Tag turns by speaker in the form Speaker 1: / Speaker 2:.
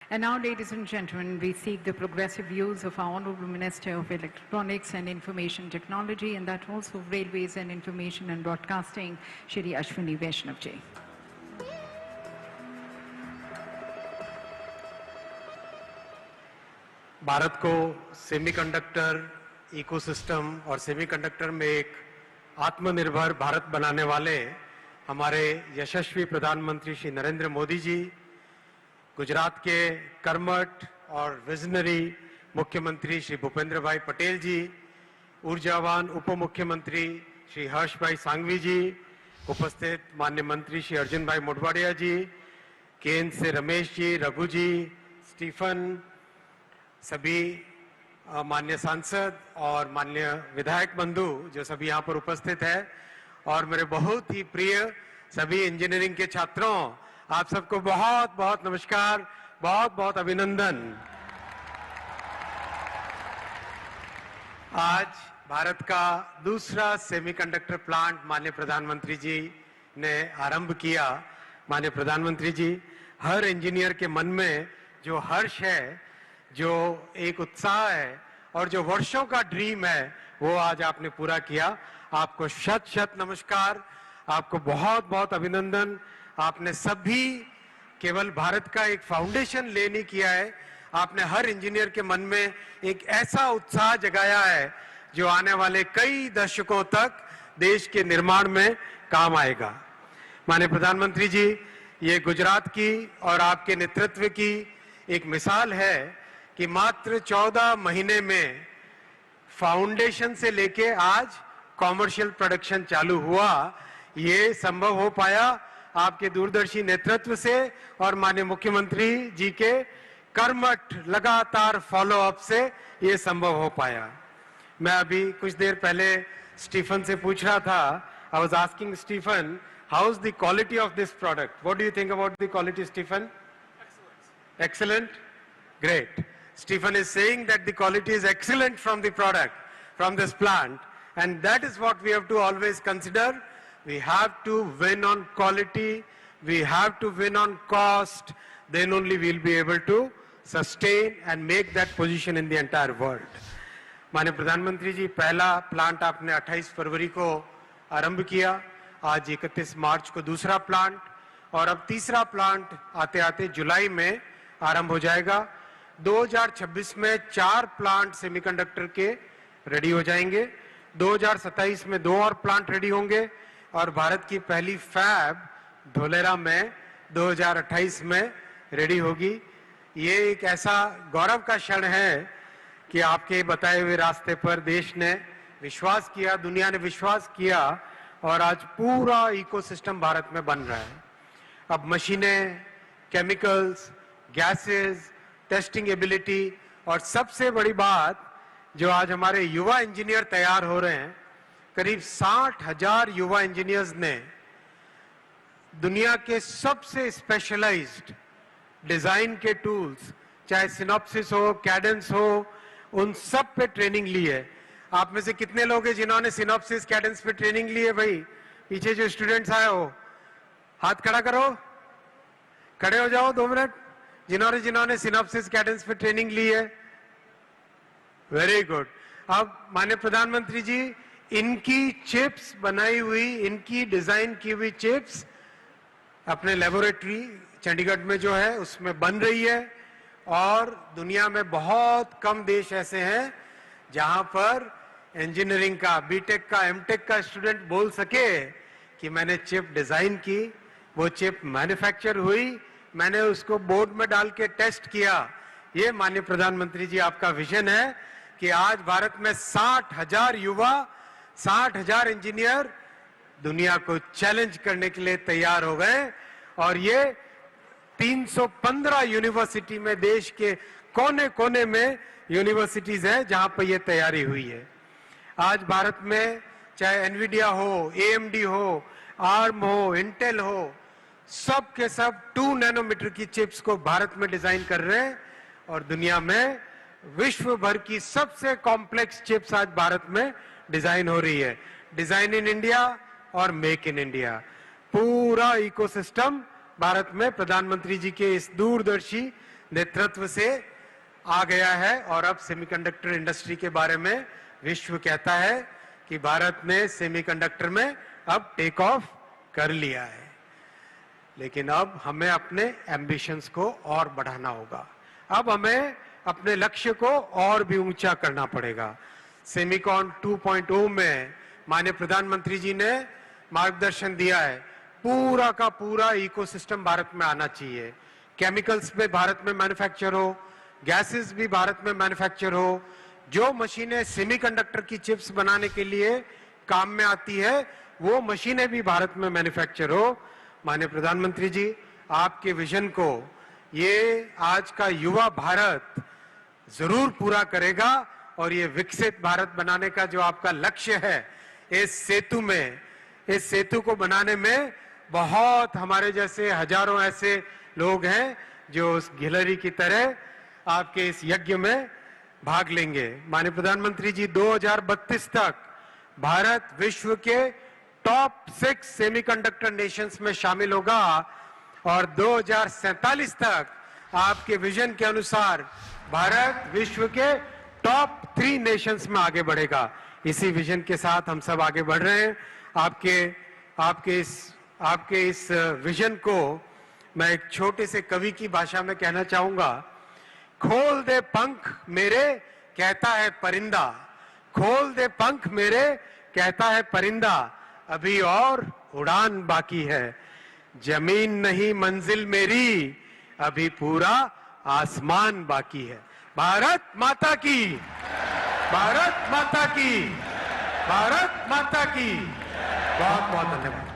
Speaker 1: And now, ladies and gentlemen, we seek the progressive views of our Honourable Minister of Electronics and Information Technology, and that also of Railways and Information and Broadcasting, Shri Ashwini Vaishnav ji.
Speaker 2: Bharat को semiconductor ecosystem और semiconductor में एक आत्मनिर्भर भारत बनाने वाले हमारे यशस्वी प्रधानमंत्री श्री नरेंद्र मोदी जी, गुजरात के कर्मठ और विजनरी मुख्यमंत्री श्री भूपेंद्र भाई पटेल जी, ऊर्जावान उप मुख्यमंत्री श्री हर्ष भाई सांघवी जी, उपस्थित माननीय मंत्री श्री अर्जुन भाई मोढवाडिया जी, केंद्र से रमेश जी, रघु जी, स्टीफन, सभी माननीय सांसद और माननीय विधायक बंधु जो सभी यहाँ पर उपस्थित है, और मेरे बहुत ही प्रिय सभी इंजीनियरिंग के छात्रों, आप सबको बहुत बहुत नमस्कार, बहुत बहुत अभिनंदन। आज भारत का दूसरा सेमीकंडक्टर प्लांट माननीय प्रधानमंत्री जी ने आरंभ किया। माननीय प्रधानमंत्री जी, हर इंजीनियर के मन में जो हर्ष है, जो एक उत्साह है और जो वर्षों का ड्रीम है, वो आज आपने पूरा किया। आपको शत शत नमस्कार, आपको बहुत बहुत अभिनंदन। आपने सभी केवल भारत का एक फाउंडेशन ले नहीं किया है, आपने हर इंजीनियर के मन में एक ऐसा उत्साह जगाया है जो आने वाले कई दशकों तक देश के निर्माण में काम आएगा। माननीय प्रधानमंत्री जी, ये गुजरात की और आपके नेतृत्व की एक मिसाल है कि मात्र 14 महीने में फाउंडेशन से लेके आज कॉमर्शियल प्रोडक्शन चालू हुआ। ये संभव हो पाया आपके दूरदर्शी नेतृत्व से और माननीय मुख्यमंत्री जी के कर्मठ लगातार फॉलो अप से ये संभव हो पाया। मैं अभी कुछ देर पहले स्टीफन से पूछ रहा था, I was asking Stephen, how is the quality of this product? What do you think about the quality, Stephen? Excellent. Great. Stephen is saying that the quality is excellent from the product, from this plant, and that is what we have to always consider. We have to win on quality, we have to win on cost, then only we will be able to sustain and make that position in the entire world. माननीय प्रधानमंत्री जी, पहला plant आपने 28 फरवरी को आरंभ किया, आज 31 मार्च को दूसरा प्लांट, और अब तीसरा प्लांट आते आते जुलाई में आरंभ हो जाएगा। 2026 में 4 प्लांट सेमीकंडक्टर के रेडी हो जाएंगे, 2027 में 2 और प्लांट रेडी होंगे, और भारत की पहली फैब धोलेरा में 2028 में रेडी होगी। ये एक ऐसा गौरव का क्षण है कि आपके बताए हुए रास्ते पर देश ने विश्वास किया, दुनिया ने विश्वास किया, और आज पूरा इकोसिस्टम भारत में बन रहा है। अब मशीनें, केमिकल्स, गैसेस, टेस्टिंग एबिलिटी, और सबसे बड़ी बात जो आज हमारे युवा इंजीनियर तैयार हो रहे हैं, करीब 60,000 युवा इंजीनियर्स ने दुनिया के सबसे स्पेशलाइज्ड डिजाइन के टूल्स, चाहे सिनॉप्सिस हो, कैडेंस हो, उन सब पे ट्रेनिंग ली है। आप में से कितने लोग हैं जिन्होंने सिनॉप्सिस, कैडेंस पे ट्रेनिंग ली है? भाई पीछे जो स्टूडेंट्स आए हो, हाथ खड़ा करो, खड़े हो जाओ 2 मिनट। जिन्होंने सिनॉप्सिस, कैडेंस पे ट्रेनिंग ली है, वेरी गुड। अब माननीय प्रधानमंत्री जी, इनकी चिप्स बनाई हुई, इनकी डिजाइन की हुई चिप्स अपने लेबोरेटरी चंडीगढ़ में जो है उसमें बन रही है, और दुनिया में बहुत कम देश ऐसे हैं जहां पर इंजीनियरिंग का, बीटेक का, एमटेक का स्टूडेंट बोल सके कि मैंने चिप डिजाइन की, वो चिप मैन्युफैक्चर हुई, मैंने उसको बोर्ड में डाल के टेस्ट किया। ये माननीय प्रधानमंत्री जी आपका विजन है कि आज भारत में 60,000 युवा, 60,000 इंजीनियर दुनिया को चैलेंज करने के लिए तैयार हो गए, और ये 315 यूनिवर्सिटी में, देश के कोने कोने में यूनिवर्सिटीज हैं जहां पर यह तैयारी हुई है। आज भारत में चाहे एनवीडिया हो, एएमडी हो, आर्म हो, इंटेल हो, सब के सब 2 नैनोमीटर की चिप्स को भारत में डिजाइन कर रहे हैं, और दुनिया में विश्व भर की सबसे कॉम्प्लेक्स चिप्स आज भारत में डिजाइन हो रही है। डिजाइन इन इंडिया और मेक इन इंडिया, पूरा इकोसिस्टम भारत में प्रधानमंत्री जी के इस दूरदर्शी नेतृत्व से आ गया है और अब सेमीकंडक्टर इंडस्ट्री के बारे में विश्व कहता है कि भारत ने सेमीकंडक्टर में अब टेक ऑफ कर लिया है। लेकिन अब हमें अपने एम्बिशंस को और बढ़ाना होगा। अब हमें अपने लक्ष्य को और भी ऊंचा करना पड़ेगा। सेमीकॉन 2.0 में माननीय प्रधानमंत्री जी ने मार्गदर्शन दिया है। पूरा का पूरा इकोसिस्टम भारत में आना चाहिए। केमिकल्स में भारत में मैन्युफैक्चर हो, गैसेस भी भारत में मैन्युफैक्चर हो। जो मशीनें सेमीकंडक्टर की चिप्स बनाने के लिए काम में आती है, वो मशीनें भी भारत में मैन्युफैक्चर हो। माननीय प्रधानमंत्री जी, आपके विजन को ये आज का युवा भारत जरूर पूरा करेगा और ये विकसित भारत बनाने का जो आपका लक्ष्य है, इस सेतु को बनाने में बहुत हमारे जैसे हजारों ऐसे लोग हैं जो उस गिलहरी की तरह आपके इस यज्ञ में भाग लेंगे। माननीय प्रधानमंत्री जी, 2032 तक भारत विश्व के टॉप 6 सेमीकंडक्टर नेशंस में शामिल होगा और 2047 तक आपके विजन के अनुसार भारत विश्व के टॉप 3 नेशंस में आगे बढ़ेगा। इसी विजन के साथ हम सब आगे बढ़ रहे हैं। आपके इस विजन को मैं एक छोटे से कवि की भाषा में कहना चाहूंगा। खोल दे पंख मेरे कहता है परिंदा, खोल दे पंख मेरे कहता है परिंदा, अभी और उड़ान बाकी है। जमीन नहीं मंजिल मेरी, अभी पूरा आसमान बाकी है। भारत माता की, भारत माता की, भारत माता की। बहुत बहुत धन्यवाद।